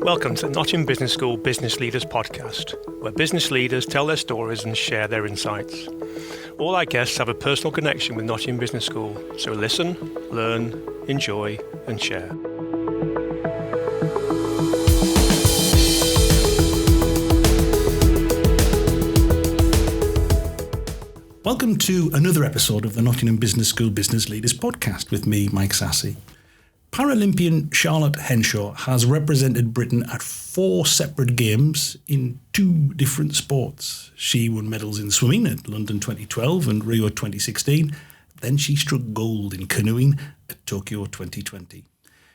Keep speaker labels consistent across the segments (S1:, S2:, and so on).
S1: Welcome to the Nottingham Business School Business Leaders Podcast, where business leaders tell their stories and share their insights. All our guests have a personal connection with Nottingham Business School, so listen, learn, enjoy and share.
S2: Welcome to another episode of the Nottingham Business School Business Leaders Podcast with me, Mike Sassi. Paralympian Charlotte Henshaw has represented Britain at 4 separate games in 2 different sports. She won medals in swimming at London 2012 and Rio 2016. Then she struck gold in canoeing at Tokyo 2020.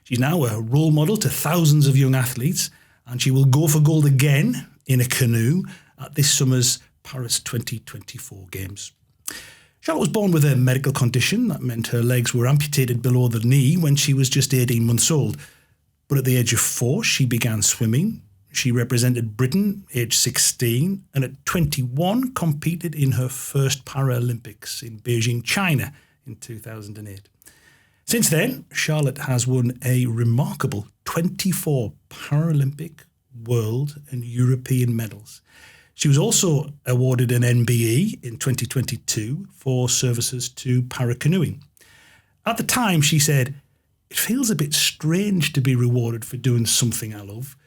S2: She's now a role model to thousands of young athletes, and she will go for gold again in a canoe at this summer's Paris 2024 Games. Charlotte was born with a medical condition that meant her legs were amputated below the knee when she was just 18 months old. But at the age of 4, she began swimming. She represented Britain, age 16, and at 21 competed in her first Paralympics in Bejing, China in 2008. Since then, Charlotte has won a remarkable 24 Paralympic, world and European medals. She was also awarded an MBE in 2022 for services to paracanoeing. At the time, she said, "It feels a bit strange to be rewarded for doing something I love,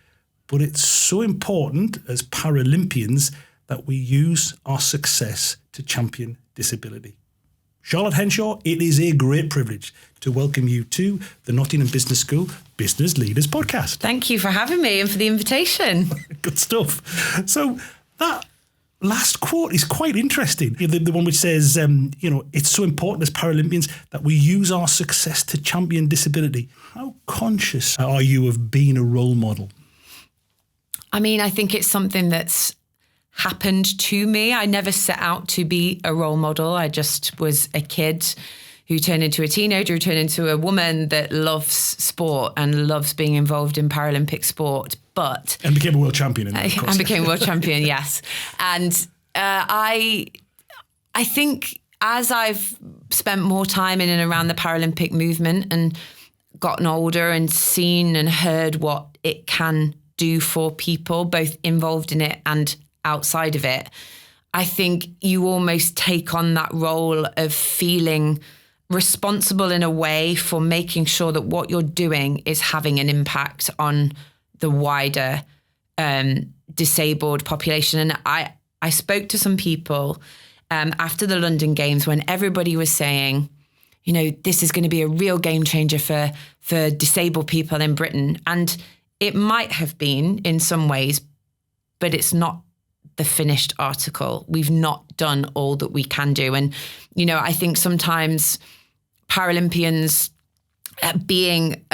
S2: but it's so important as Paralympians that we use our success to champion disability." Charlotte Henshaw, it is a great privilege to welcome you to the Nottingham Business School Business Leaders Podcast.
S3: Thank you for having me and for the invitation.
S2: Good stuff. So, that last quote is quite interesting. The one which says, it's so important as Paralympians that we use our success to champion disability. How conscious are you of being a role model?
S3: I mean, I think it's something that's happened to me. I never set out to be a role model. I just was a kid who turned into a teenager, who turned into a woman that loves sport and loves being involved in Paralympic sport. And became a world champion in that, of course. And became a world champion, yes. And I think as I've spent more time in and around the Paralympic movement and gotten older and seen and heard what it can do for people, both involved in it and outside of it, I think you almost take on that role of feeling responsible in a way for making sure that what you're doing is having an impact on the wider disabled population. And I spoke to some people after the London Games when everybody was saying, this is going to be a real game changer for disabled people in Britain. And it might have been in some ways, but it's not the finished article. We've not done all that we can do. And, I think sometimes Paralympians being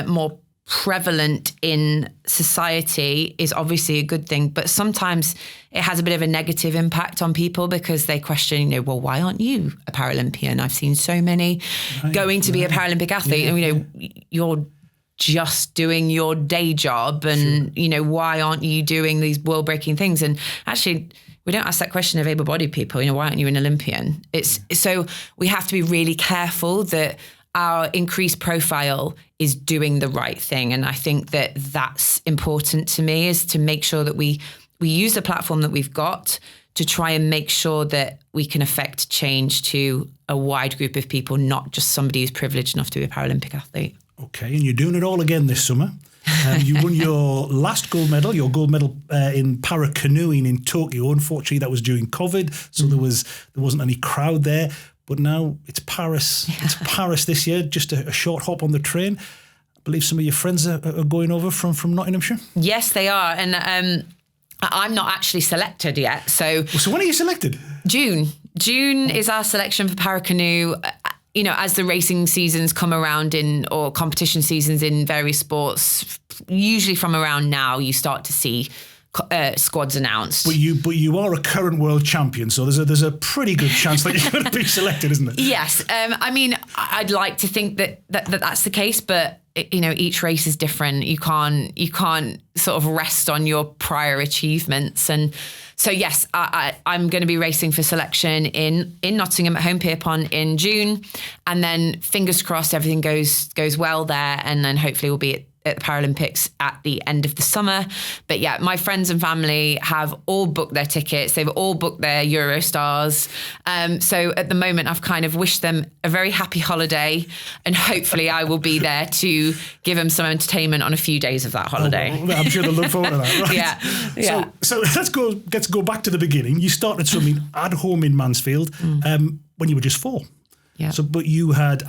S3: more prevalent in society is obviously a good thing, but sometimes it has a bit of a negative impact on people because they question, well, why aren't you a Paralympian? I've seen so many going to be a Paralympic athlete, and you're just doing your day job, and why aren't you doing these world-breaking things? And actually, we don't ask that question of able-bodied people. Why aren't you an Olympian? So we have to be really careful that our increased profile is doing the right thing. And I think that that's important to me, is to make sure that we use the platform that we've got to try and make sure that we can affect change to a wide group of people, not just somebody who's privileged enough to be a Paralympic athlete.
S2: Okay, and you're doing it all again this summer. You won your last gold medal in paracanoeing in Tokyo. Unfortunately, that was during COVID, so there wasn't any crowd there. But now it's Paris. Yeah. It's Paris this year, just a short hop on the train. I believe some of your friends are going over from Nottinghamshire.
S3: Yes, they are. And I'm not actually selected yet. So
S2: when are you selected?
S3: June. June is our selection for Paracanoe. As the racing seasons come around or competition seasons in various sports, usually from around now, you start to see squads announced. But
S2: you are a current world champion, so there's a pretty good chance that you're going to be selected, isn't it?
S3: Yes. I'd like to think that's the case, but each race is different. You can't sort of rest on your prior achievements. And so, yes, I'm going to be racing for selection in Nottingham at Home Pierpont in June. And then fingers crossed everything goes well there. And then hopefully we'll be at the Paralympics at the end of the summer. But yeah, my friends and family have all booked their tickets. They've all booked their Eurostars. So at the moment, I've kind of wished them a very happy holiday, and hopefully I will be there to give them some entertainment on a few days of that holiday.
S2: Oh, well, I'm sure they'll look forward to that, right?
S3: Yeah.
S2: So let's go back to the beginning. You started swimming at home in Mansfield when you were just 4.
S3: Yeah.
S2: So, but you had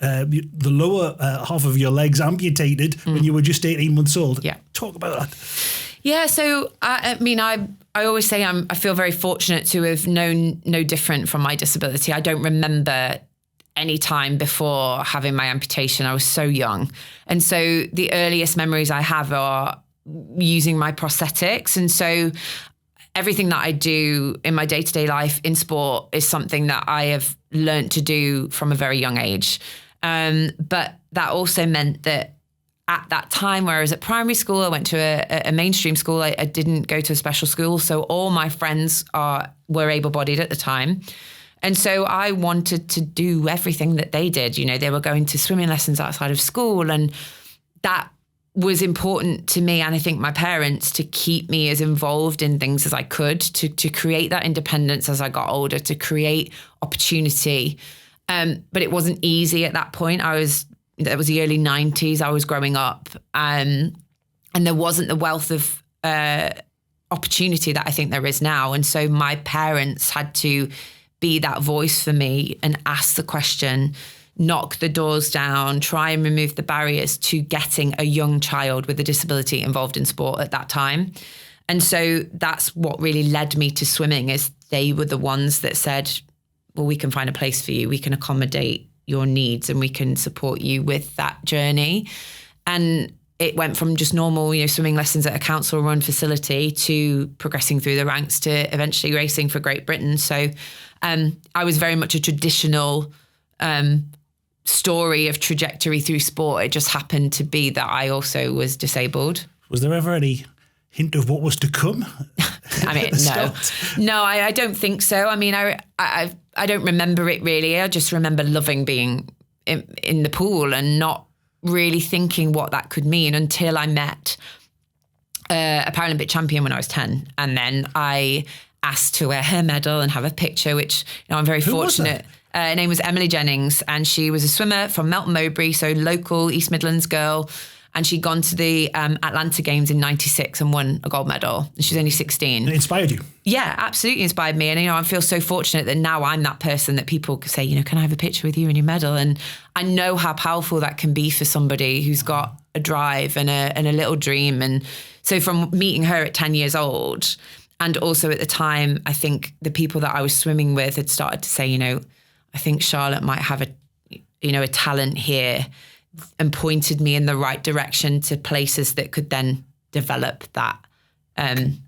S2: the lower half of your legs amputated when you were just 18 months old.
S3: Yeah.
S2: Talk about that.
S3: Yeah. So, I mean, I always say I feel very fortunate to have known no different from my disability. I don't remember any time before having my amputation. I was so young. And so the earliest memories I have are using my prosthetics. And so everything that I do in my day-to-day life in sport is something that I have learned to do from a very young age. But that also meant that at that time, where I was at primary school, I went to a mainstream school. I didn't go to a special school. So all my friends were able-bodied at the time. And so I wanted to do everything that they did. You know, they were going to swimming lessons outside of school, and that was important to me, and I think my parents, to keep me as involved in things as I could, to create that independence as I got older, to create opportunity. But it wasn't easy at that point. That was the early 90s. I was growing up, and there wasn't the wealth of opportunity that I think there is now. And so my parents had to be that voice for me and ask the question, knock the doors down, try and remove the barriers to getting a young child with a disability involved in sport at that time. And so that's what really led me to swimming, is they were the ones that said, well, we can find a place for you. We can accommodate your needs and we can support you with that journey. And it went from just normal, swimming lessons at a council run facility to progressing through the ranks to eventually racing for Great Britain. So I was very much a traditional story of trajectory through sport. It just happened to be that I also was disabled.
S2: Was there ever any hint of what was to come?
S3: I mean, no, I don't think so. I mean, I don't remember it really. I just remember loving being in the pool and not really thinking what that could mean until I met a Paralympic champion when I was 10. And then I asked to wear her medal and have a picture, which I'm very fortunate. Her name was Emily Jennings, and she was a swimmer from Melton Mowbray, so local East Midlands girl. And she'd gone to the Atlanta Games in '96 and won a gold medal. And she was only 16.
S2: It inspired you?
S3: Yeah, absolutely inspired me. And, I feel so fortunate that now I'm that person that people say, can I have a picture with you and your medal? And I know how powerful that can be for somebody who's got a drive and a little dream. And so from meeting her at 10 years old, and also at the time, I think the people that I was swimming with had started to say, I think Charlotte might have a talent here, and pointed me in the right direction to places that could then develop that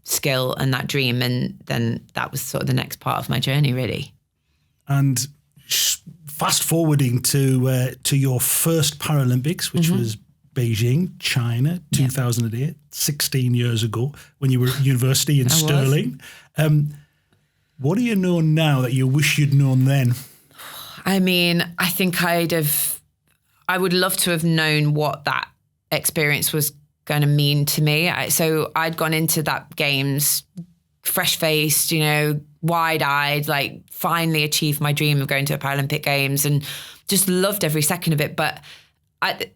S3: skill and that dream. And then that was sort of the next part of my journey, really.
S2: And fast forwarding to your first Paralympics, which was Bejing, China, 2008, 16 years ago, when you were at university in Stirling. What do you know now that you wish you'd known then?
S3: I mean, I think I would love to have known what that experience was going to mean to me. So I'd gone into that games fresh-faced, wide-eyed, like finally achieved my dream of going to a Paralympic Games and just loved every second of it. But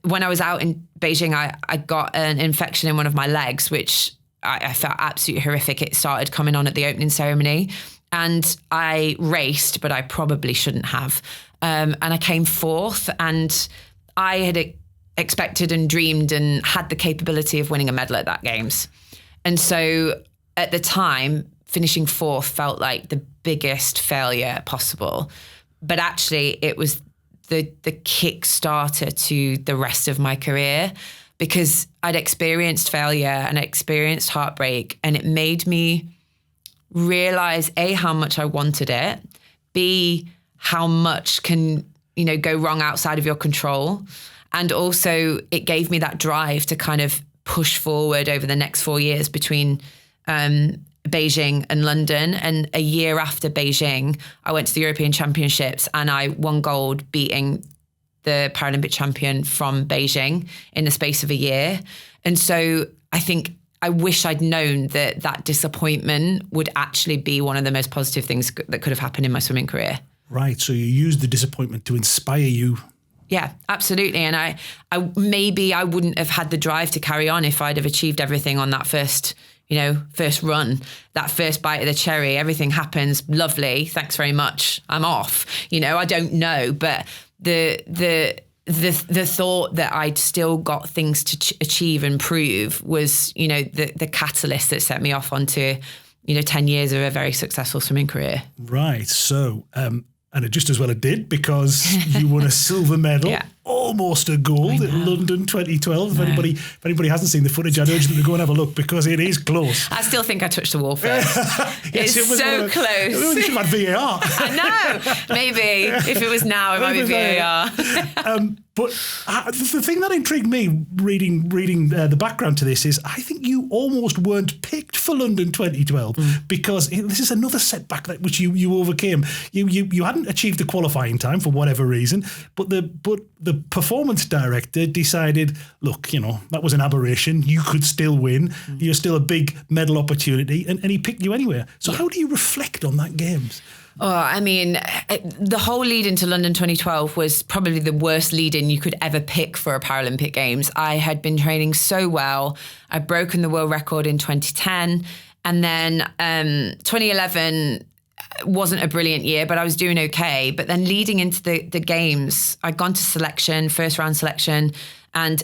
S3: when I was out in Bejing, I got an infection in one of my legs, which I felt absolutely horrific. It started coming on at the opening ceremony. And I raced, but I probably shouldn't have. And I came fourth, and I had expected and dreamed and had the capability of winning a medal at that Games. And so at the time, finishing fourth felt like the biggest failure possible. But actually, it was the kickstarter to the rest of my career, because I'd experienced failure and experienced heartbreak, and it made me realize A, how much I wanted it, B, how much can, go wrong outside of your control. And also it gave me that drive to kind of push forward over the next 4 years between Bejing and London. And a year after Bejing, I went to the European Championships and I won gold, beating the Paralympic champion from Bejing in the space of a year. And so I think I wish I'd known that disappointment would actually be one of the most positive things that could have happened in my swimming career.
S2: Right. So you used the disappointment to inspire you.
S3: Yeah, absolutely. And I maybe I wouldn't have had the drive to carry on if I'd have achieved everything on that first run, that first bite of the cherry. Everything happens. Lovely. Thanks very much. I'm off. I don't know. But the thought that I'd still got things to achieve and prove was, the catalyst that set me off onto, 10 years of a very successful swimming career.
S2: Right. So, and it just as well it did, because you won a silver medal, almost a gold at London 2012. If anybody hasn't seen the footage, I'd urge them to go and have a look, because it is close.
S3: I still think I touched the wall first.
S2: Yes,
S3: it's so close.
S2: You should have had VAR.
S3: I know. Maybe if it was now, it might be VAR.
S2: But the thing that intrigued me reading the background to this is I think you almost weren't picked for London 2012 because this is another setback which you overcame. You hadn't achieved the qualifying time for whatever reason, but the performance director decided, look, that was an aberration. You could still win. You're still a big medal opportunity, and he picked you anyway. So how do you reflect on that games?
S3: Oh, I mean, the whole lead into London 2012 was probably the worst lead-in you could ever pick for a Paralympic Games. I had been training so well. I'd broken the world record in 2010. And then 2011 wasn't a brilliant year, but I was doing okay. But then leading into the Games, I'd gone to selection, first round selection, and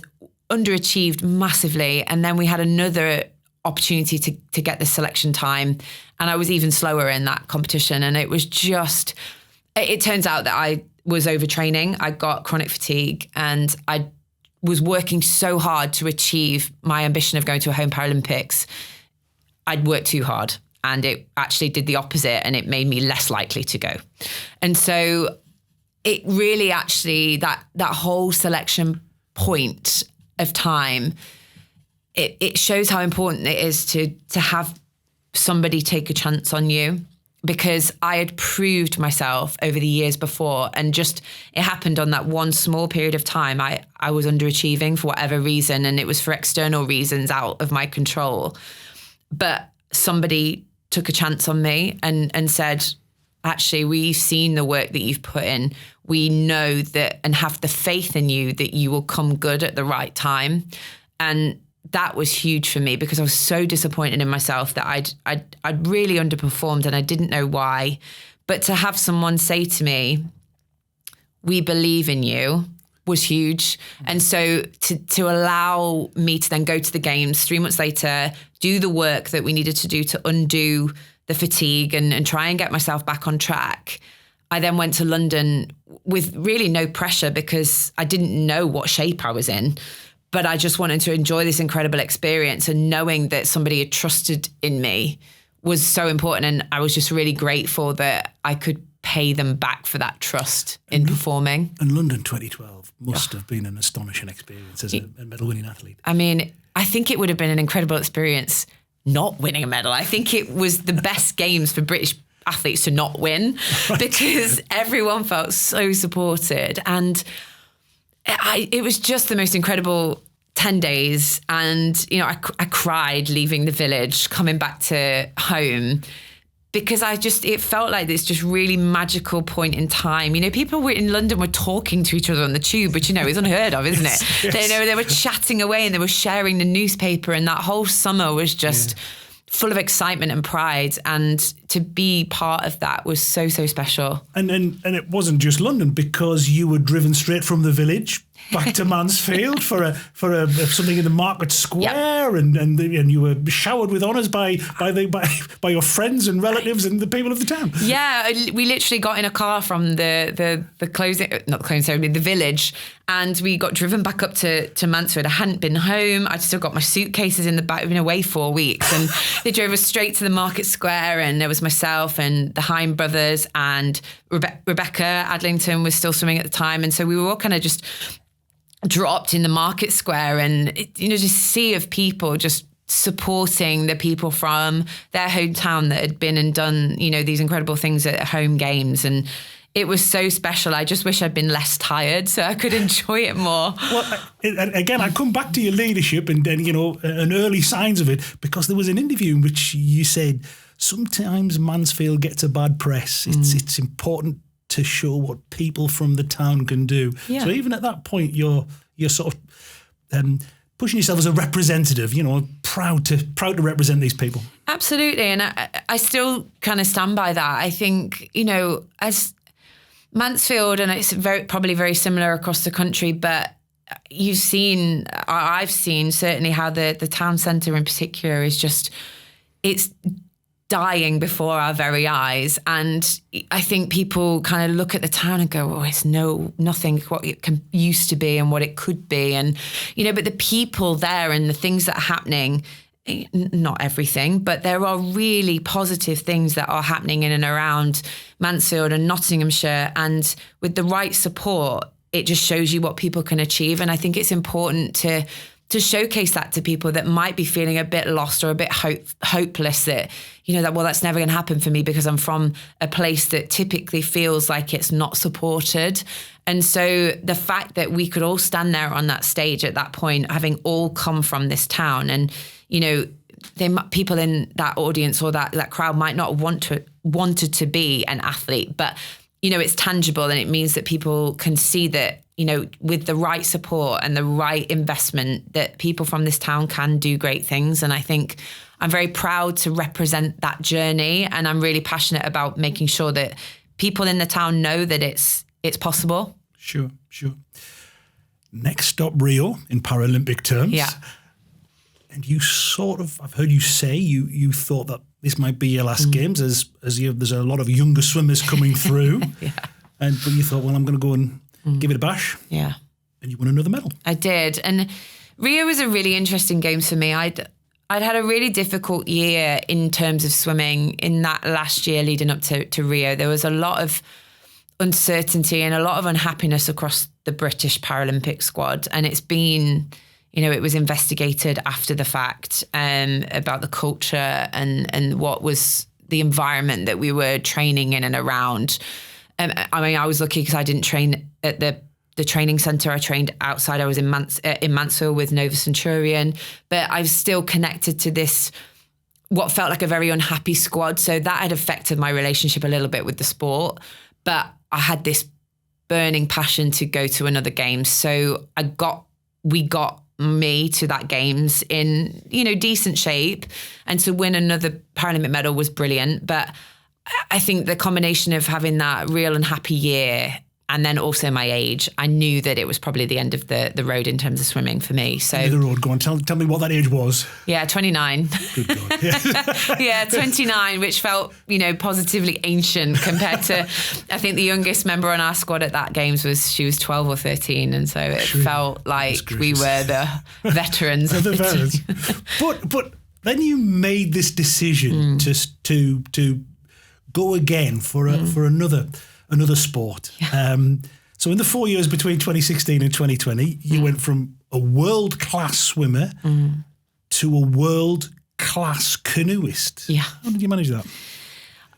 S3: underachieved massively. And then we had another opportunity to get the selection time, and I was even slower in that competition. And it was just, it turns out that I was overtraining. I got chronic fatigue, and I was working so hard to achieve my ambition of going to a home Paralympics. I'd worked too hard, and it actually did the opposite, and it made me less likely to go. And so it really actually, that whole selection point of time, it shows how important it is to have somebody take a chance on you, because I had proved myself over the years before, and just it happened on that one small period of time. I was underachieving for whatever reason, and it was for external reasons out of my control. But somebody took a chance on me and said, actually, we've seen the work that you've put in. We know that, and have the faith in you that you will come good at the right time. And that was huge for me, because I was so disappointed in myself that I'd really underperformed, and I didn't know why. But to have someone say to me, "We believe in you," was huge. And so to allow me to then go to the Games 3 months later, do the work that we needed to do to undo the fatigue and try and get myself back on track. I then went to London with really no pressure, because I didn't know what shape I was in. But I just wanted to enjoy this incredible experience, and knowing that somebody had trusted in me was so important. And I was just really grateful that I could pay them back for that trust in performing.
S2: And London 2012 must have been an astonishing experience as a medal-winning athlete.
S3: I mean, I think it would have been an incredible experience not winning a medal. I think it was the best Games for British athletes to not win, because everyone felt so supported. And it was just the most incredible 10 days. And, I cried leaving the village, coming back to home, because it felt like this just really magical point in time. People in London were talking to each other on the tube, which, is unheard of, isn't it?
S2: Yes.
S3: They were chatting away, and they were sharing the newspaper, and that whole summer was just full of excitement and pride, and to be part of that was so, so special.
S2: And it wasn't just London, because you were driven straight from the village back to Mansfield for something in the Market Square, and you were showered with honours by your friends and relatives and the people of the town.
S3: Yeah, we literally got in a car from the closing, not the closing ceremony, the village, and we got driven back up to Mansfield. I hadn't been home. I'd still got my suitcases in the back. I'd been away 4 weeks, and they drove us straight to the Market Square, and there was myself and the Hine brothers, and Rebecca Adlington was still swimming at the time, and so we were all kind of just dropped in the Market Square, and just a sea of people just supporting the people from their hometown that had been and done these incredible things at home Games. And it was so special. I just wish I'd been less tired so I could enjoy it more.
S2: Well, again, I come back to your leadership and early signs of it, because there was an interview in which you said sometimes Mansfield gets a bad press. It's important to show what people from the town can do.
S3: Yeah.
S2: So even at that point, you're sort of pushing yourself as a representative, proud to represent these people.
S3: Absolutely. And I still kind of stand by that. I think, as Mansfield, and it's probably very similar across the country, but I've seen certainly how the town centre in particular is it's dying before our very eyes. And I think people kind of look at the town and go, oh, it's nothing what it used to be and what it could be. And, but the people there and the things that are happening, not everything, but there are really positive things that are happening in and around Mansfield and Nottinghamshire. And with the right support, it just shows you what people can achieve. And I think it's important to showcase that to people that might be feeling a bit lost or a bit hopeless that, that's never going to happen for me because I'm from a place that typically feels like it's not supported. And so the fact that we could all stand there on that stage at that point, having all come from this town, and, people in that audience or that crowd might not wanted to be an athlete, but, it's tangible, and it means that people can see that, with the right support and the right investment, that people from this town can do great things. And I think I'm very proud to represent that journey. And I'm really passionate about making sure that people in the town know that it's possible.
S2: Sure. Next stop, Rio, in Paralympic terms.
S3: Yeah.
S2: And you I've heard you say you thought that this might be your last games as there's a lot of younger swimmers coming through.
S3: Yeah.
S2: But you thought, well, I'm going to go and give it a bash.
S3: Yeah.
S2: And you won another medal.
S3: I did. And Rio was a really interesting games for me. I'd had a really difficult year in terms of swimming in that last year leading up to Rio. There was a lot of uncertainty and a lot of unhappiness across the British Paralympic squad. And it's been, it was investigated after the fact about the culture and what was the environment that we were training in and around. I was lucky because I didn't train at the training centre. I trained outside. I was in Mansfield with Nova Centurion, but I was still connected to this, what felt like a very unhappy squad. So that had affected my relationship a little bit with the sport, but I had this burning passion to go to another game. So we got me to that games in, decent shape, and to win another Paralympic medal was brilliant. But I think the combination of having that real and happy year and then also my age, I knew that it was probably the end of the road in terms of swimming for me. So
S2: the road, go on, tell me what that age was.
S3: Yeah, 29.
S2: Good God. Yeah.
S3: Yeah, 29, which felt, positively ancient compared to, I think the youngest member on our squad at that games she was 12 or 13. And so it felt like we were the veterans.
S2: The veterans. But then you made this decision to go again for another sport. Yeah. So in the 4 years between 2016 and 2020, you went from a world-class swimmer to a world-class canoeist.
S3: Yeah.
S2: How did you manage that?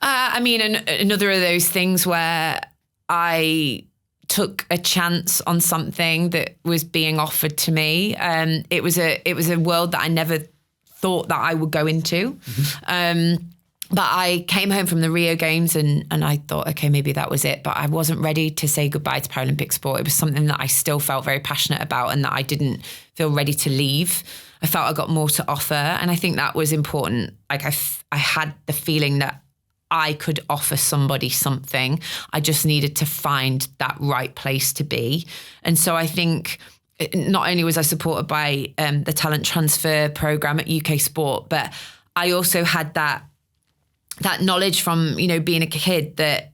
S3: Another of those things where I took a chance on something that was being offered to me. It was a world that I never thought that I would go into. But I came home from the Rio Games and I thought, okay, maybe that was it. But I wasn't ready to say goodbye to Paralympic sport. It was something that I still felt very passionate about and that I didn't feel ready to leave. I felt I got more to offer. And I think that was important. Like I had the feeling that I could offer somebody something. I just needed to find that right place to be. And so I think not only was I supported by the talent transfer program at UK Sport, but I also had that knowledge from, being a kid that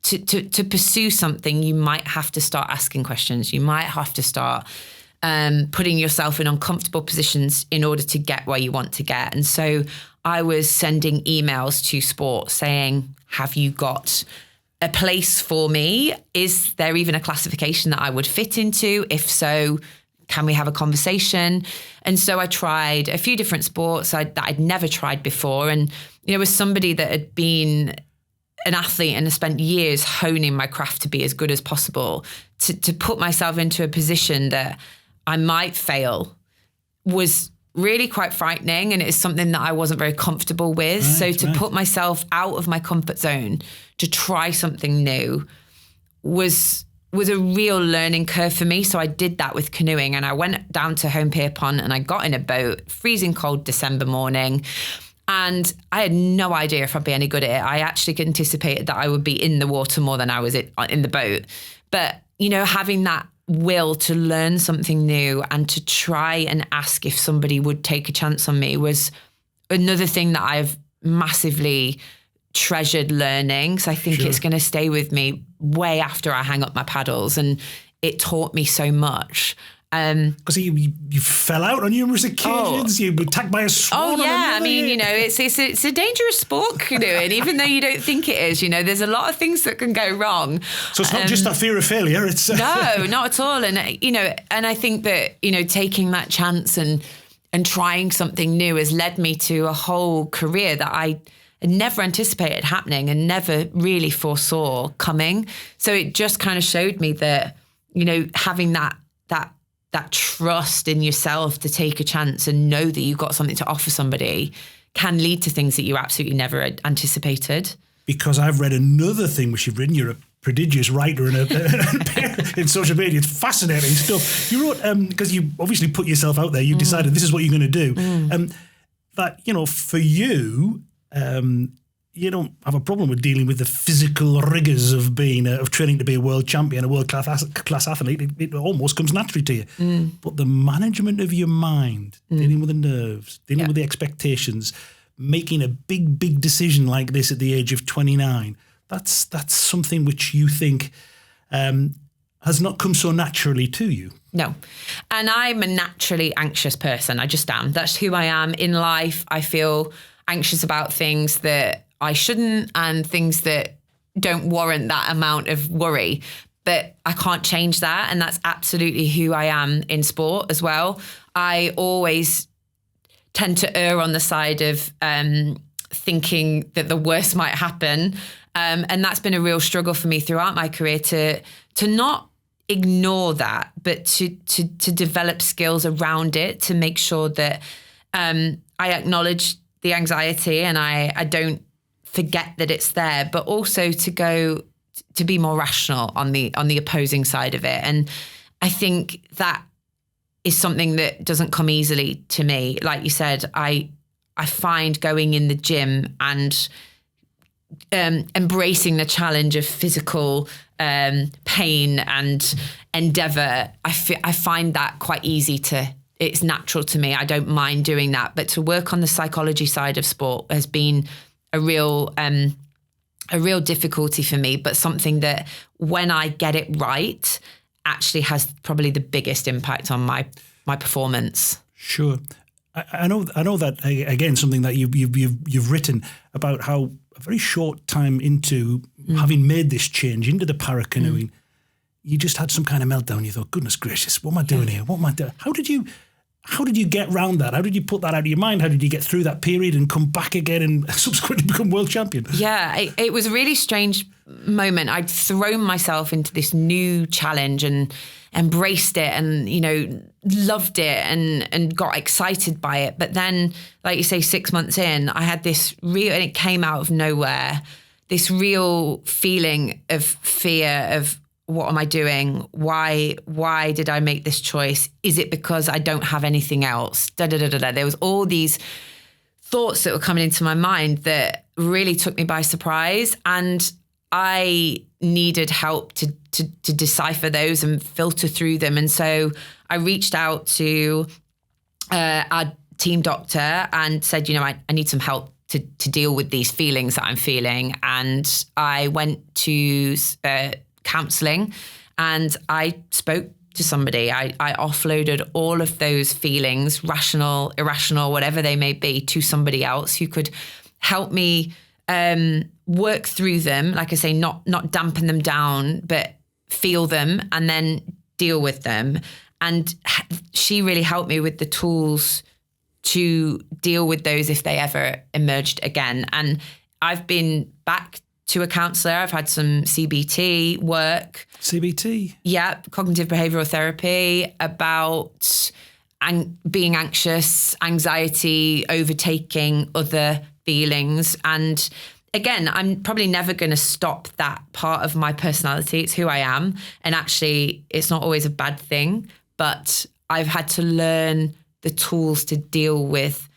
S3: to pursue something, you might have to start asking questions. You might have to start putting yourself in uncomfortable positions in order to get where you want to get. And so I was sending emails to sport saying, have you got a place for me? Is there even a classification that I would fit into? If so, can we have a conversation? And so I tried a few different sports that I'd never tried before. And, as somebody that had been an athlete and I spent years honing my craft to be as good as possible, to put myself into a position that I might fail was really quite frightening, and it's something that I wasn't very comfortable with. To put myself out of my comfort zone to try something new was a real learning curve for me. So I did that with canoeing, and I went down to Home Pierpont and I got in a boat, freezing cold December morning, and I had no idea if I'd be any good at it. I actually anticipated that I would be in the water more than I was in the boat. But, you know, having that will to learn something new and to try and ask if somebody would take a chance on me was another thing that I've massively treasured learning. So I think it's going to stay with me way after I hang up my paddles, and it taught me so much.
S2: Because you fell out on numerous occasions. You were attacked by a swan.
S3: Oh yeah, I mean, you know, it's a dangerous sport canoeing, even though you don't think it is. You know, there's a lot of things that can go wrong.
S2: So it's not just that fear of failure. It's
S3: no, not at all. And you know, and I think that, you know, taking that chance and trying something new has led me to a whole career that I had never anticipated happening and never really foresaw coming. So it just kind of showed me that, you know, having that trust in yourself to take a chance and know that you've got something to offer somebody can lead to things that you absolutely never anticipated.
S2: Because I've read another thing which you've written. You're a prodigious writer and in social media. It's fascinating stuff. You wrote, because you obviously put yourself out there, you decided this is what you're going to do. That, you know, for you, you don't have a problem with dealing with the physical rigors of being of training to be a world champion, a world class athlete. It almost comes naturally to you. But the management of your mind, dealing with the nerves, dealing with the expectations, making a big decision like this at the age of 29, that's something which you think has not come so naturally to you.
S3: No. And I'm a naturally anxious person. I just am. That's who I am in life. I feel anxious about things that I shouldn't and things that don't warrant that amount of worry. But I can't change that. And that's absolutely who I am in sport as well. I always tend to err on the side of thinking that the worst might happen. And that's been a real struggle for me throughout my career to not ignore that, but to develop skills around it, to make sure that I acknowledge the anxiety and I don't forget that it's there, but also to be more rational on the opposing side of it. And I think that is something that doesn't come easily to me. Like you said, I find going in the gym and embracing the challenge of physical pain and endeavor, I find that quite easy it's natural to me. I don't mind doing that. But to work on the psychology side of sport has been a real difficulty for me, but something that when I get it right actually has probably the biggest impact on my performance. Sure.
S2: I know that, again, something that you've written about how a very short time into having made this change into the paracanoeing, you just had some kind of meltdown. You thought, goodness gracious, what am I doing here? What am I doing? How did you get around that? How did you put that out of your mind? How did you get through that period and come back again and subsequently become world champion?
S3: Yeah, it was a really strange moment. I'd thrown myself into this new challenge and embraced it and, you know, loved it and got excited by it. But then, like you say, 6 months in, I had this real, and it came out of nowhere, this real feeling of fear of, what am I doing? Why did I make this choice? Is it because I don't have anything else? There was all these thoughts that were coming into my mind that really took me by surprise. And I needed help to decipher those and filter through them. And so I reached out to our team doctor and said, you know, I need some help to deal with these feelings that I'm feeling. And I went to counselling and I spoke to somebody. I offloaded all of those feelings, rational, irrational, whatever they may be, to somebody else who could help me work through them. Like I say, not dampen them down, but feel them and then deal with them. And she really helped me with the tools to deal with those if they ever emerged again. And I've been back to a counsellor. I've had some CBT work.
S2: CBT?
S3: Yeah, cognitive behavioural therapy, about being anxious, anxiety, overtaking other feelings. And again, I'm probably never going to stop that part of my personality. It's who I am. And actually, it's not always a bad thing, but I've had to learn the tools to deal with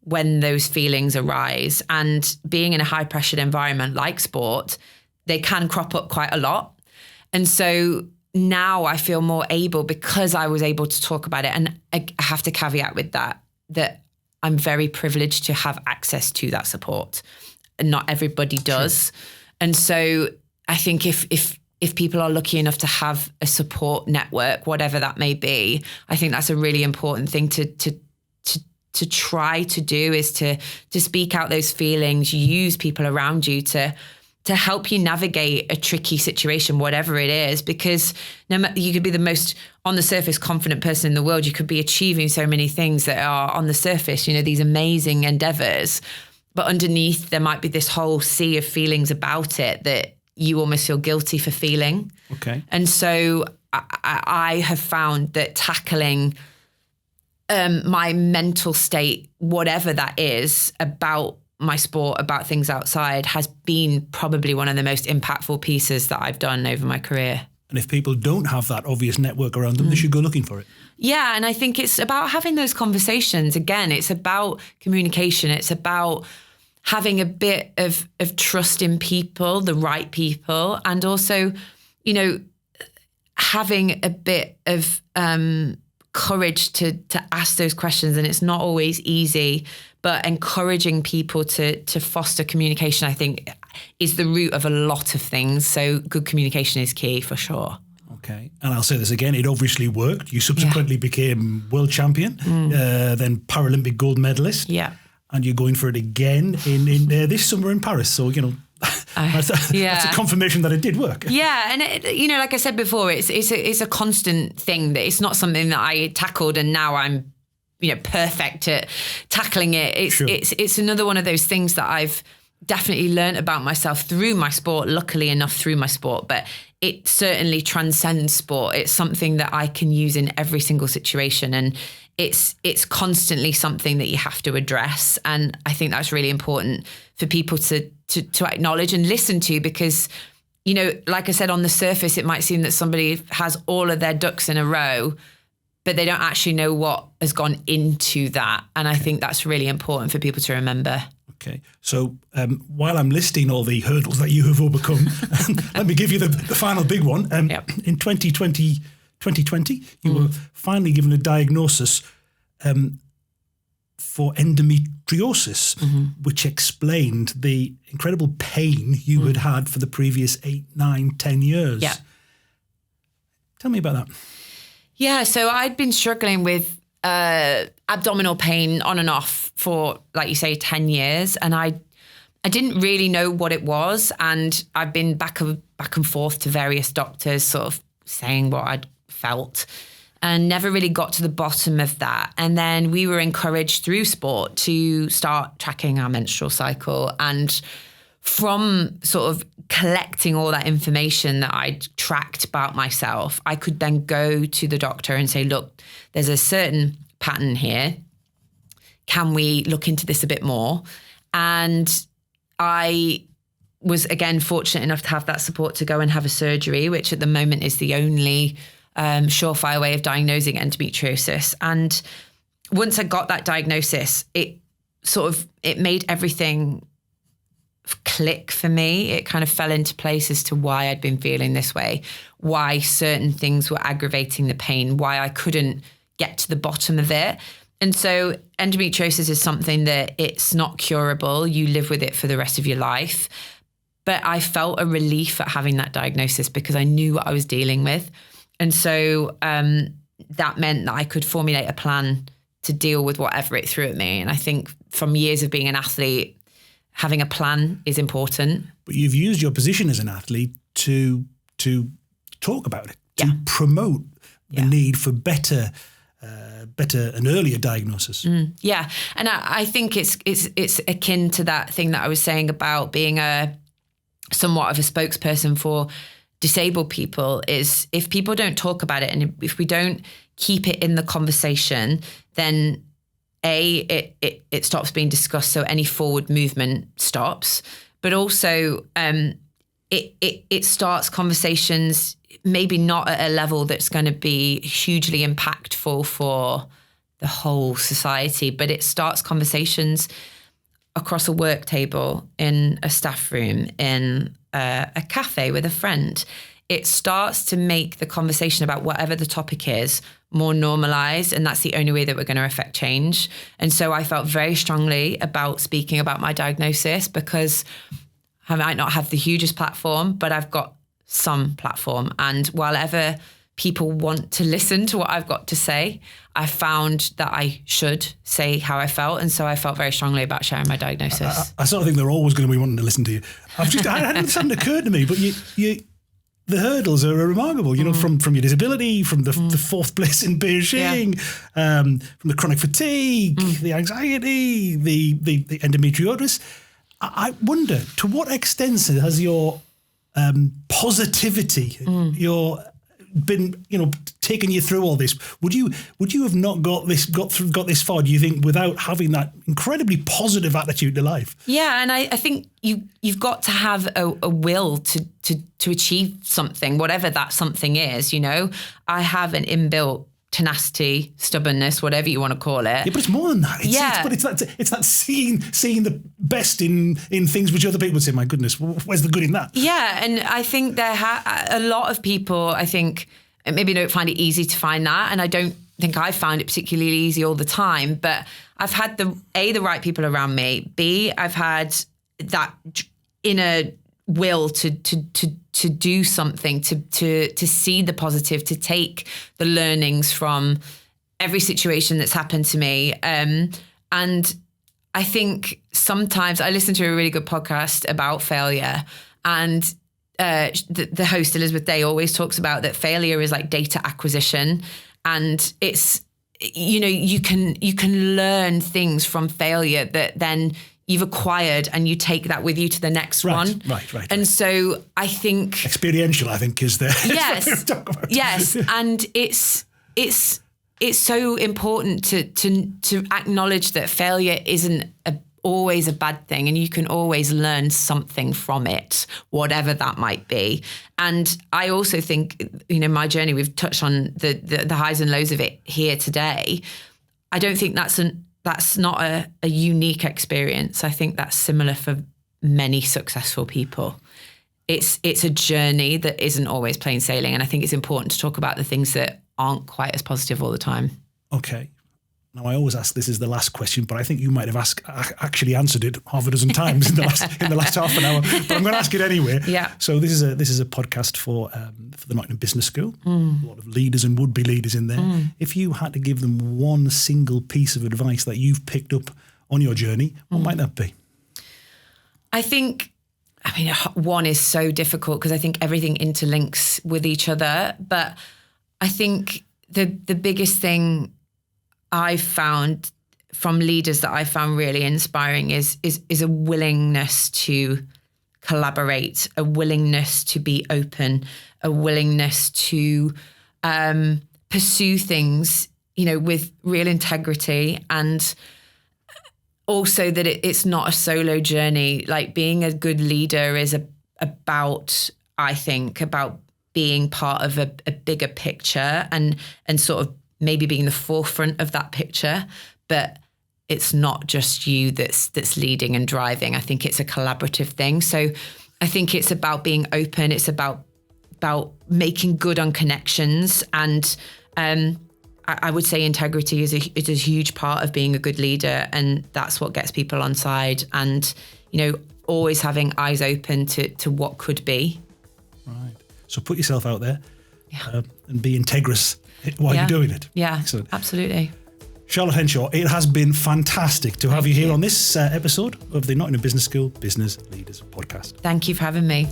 S3: when those feelings arise. And being in a high pressured environment like sport, they can crop up quite a lot. And so now I feel more able, because I was able to talk about it. And I have to caveat with that I'm very privileged to have access to that support, and not everybody does. Sure. And so I think if people are lucky enough to have a support network, whatever that may be, I think that's a really important thing to try to do, is to speak out those feelings, use people around you to help you navigate a tricky situation, whatever it is, because you could be the most on the surface confident person in the world. You could be achieving so many things that are on the surface, these amazing endeavors, but underneath there might be this whole sea of feelings about it that you almost feel guilty for feeling.
S2: Okay.
S3: And so I have found that tackling my mental state, whatever that is, about my sport, about things outside, has been probably one of the most impactful pieces that I've done over my career.
S2: And if people don't have that obvious network around them, they should go looking for it.
S3: Yeah, and I think it's about having those conversations. Again, it's about communication. It's about having a bit of trust in people, the right people, and also, having a bit of courage to ask those questions. And it's not always easy, but encouraging people to foster communication, I think, is the root of a lot of things. So good communication is key for sure.
S2: Okay. And I'll say this again, it obviously worked. You subsequently became world champion, then Paralympic gold medalist.
S3: Yeah.
S2: And you're going for it again in this summer in Paris. So, that's a confirmation that it did work.
S3: Yeah. And, like I said before, it's a constant thing, that it's not something that I tackled and now I'm, perfect at tackling it. It's another one of those things that I've definitely learned about myself through my sport, luckily enough through my sport, but it certainly transcends sport. It's something that I can use in every single situation. And it's constantly something that you have to address. And I think that's really important for people to acknowledge and listen to, because, like I said, on the surface, it might seem that somebody has all of their ducks in a row, but they don't actually know what has gone into that. And I think that's really important for people to remember.
S2: Okay. So while I'm listing all the hurdles that you have overcome, let me give you the final big one. In 2020, you were finally given a diagnosis for endometriosis, which explained the incredible pain you had had for the previous 8, 9, 10 years.
S3: Yeah.
S2: Tell me about that.
S3: Yeah, so I'd been struggling with abdominal pain on and off for, like you say, 10 years. And I didn't really know what it was. And I've been back and forth to various doctors, sort of saying what I'd felt, and never really got to the bottom of that. And then we were encouraged through sport to start tracking our menstrual cycle. And from sort of collecting all that information that I'd tracked about myself, I could then go to the doctor and say, look, there's a certain pattern here. Can we look into this a bit more? And I was, again, fortunate enough to have that support to go and have a surgery, which at the moment is the only surefire way of diagnosing endometriosis. And once I got that diagnosis, it made everything click for me. It kind of fell into place as to why I'd been feeling this way, why certain things were aggravating the pain, why I couldn't get to the bottom of it. And so endometriosis is something that it's not curable. You live with it for the rest of your life. But I felt a relief at having that diagnosis because I knew what I was dealing with. And so that meant that I could formulate a plan to deal with whatever it threw at me. And I think from years of being an athlete, having a plan is important.
S2: But you've used your position as an athlete to talk about it, to promote the need for better and earlier diagnosis.
S3: Yeah, and I think it's akin to that thing that I was saying about being a somewhat of a spokesperson for disabled people, is if people don't talk about it and if we don't keep it in the conversation, then it stops being discussed, so any forward movement stops. But also it starts conversations, maybe not at a level that's going to be hugely impactful for the whole society, but it starts conversations across a work table, in a staff room, in a cafe with a friend. It starts to make the conversation about whatever the topic is more normalized, and that's the only way that we're going to affect change. And so I felt very strongly about speaking about my diagnosis, because I might not have the hugest platform, but I've got some platform. And while ever people want to listen to what I've got to say, I found that I should say how I felt. And so I felt very strongly about sharing my diagnosis.
S2: I sort of think they're always going to be wanting to listen to you. This hadn't occurred to me, but the hurdles are remarkable, from your disability, from the fourth place in Bejing, from the chronic fatigue, the anxiety, the endometriosis. I wonder, to what extent has your positivity, taking you through all this? Would you have not got this far, do you think, without having that incredibly positive attitude to life?
S3: Yeah, and I think you've got to have a will to achieve something, whatever that something is. I have an inbuilt tenacity, stubbornness, whatever you want to call it.
S2: Yeah, but it's more than that. It's that seeing the best in things which other people would say, my goodness, where's the good in that?
S3: Yeah, and I think a lot of people, I think, maybe don't find it easy to find that, and I don't think I found it particularly easy all the time, but I've had the right people around me, B, I've had that inner will to do something, to see the positive, to take the learnings from every situation that's happened to me. And I think sometimes I listen to a really good podcast about failure, and the host, Elizabeth Day, always talks about that failure is like data acquisition, and it's, you can learn things from failure that then you've acquired, and you take that with you to the next one.
S2: Right.
S3: And so I think
S2: experiential, I think, is the
S3: yes, and it's so important to acknowledge that failure isn't always a bad thing, and you can always learn something from it, whatever that might be. And I also think, my journey, we've touched on the highs and lows of it here today. I don't think that's not a unique experience. I think that's similar for many successful people. It's a journey that isn't always plain sailing, and I think it's important to talk about the things that aren't quite as positive all the time.
S2: Okay. Now, I always ask this is the last question, but I think you might have actually answered it half a dozen times in the last half an hour. But I'm going to ask it anyway.
S3: Yeah.
S2: So this is a podcast for the Nottingham Business School. A lot of leaders and would-be leaders in there. If you had to give them one single piece of advice that you've picked up on your journey, what might that be?
S3: I think, one is so difficult because I think everything interlinks with each other. But I think the biggest thing I've found from leaders that I found really inspiring is a willingness to collaborate, a willingness to be open, a willingness to pursue things, with real integrity, and also that it's not a solo journey. Like, being a good leader is about being part of a bigger picture and sort of maybe being the forefront of that picture, but it's not just you that's leading and driving. I think it's a collaborative thing. So I think it's about being open. It's about making good on connections. And I would say integrity is a huge part of being a good leader. And that's what gets people on side. And, always having eyes open to what could be.
S2: Right. So put yourself out there and be integrous while you're doing it.
S3: Yeah,
S2: excellent.
S3: Absolutely.
S2: Charlotte Henshaw, it has been fantastic to have you here on this episode of the Nottingham Business School Business Leaders Podcast.
S3: Thank you for having me.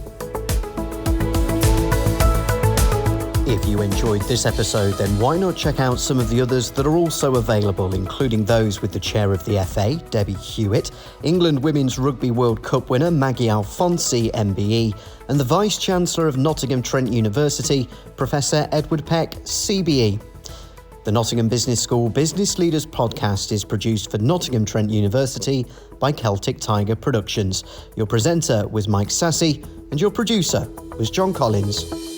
S4: If you enjoyed this episode, then why not check out some of the others that are also available, including those with the chair of the FA, Debbie Hewitt, England Women's Rugby World Cup winner Maggie Alfonsi, MBE, and the Vice-Chancellor of Nottingham Trent University, Professor Edward Peck, CBE. The Nottingham Business School Business Leaders Podcast is produced for Nottingham Trent University by Celtic Tiger Productions. Your presenter was Mike Sassi, and your producer was John Collins.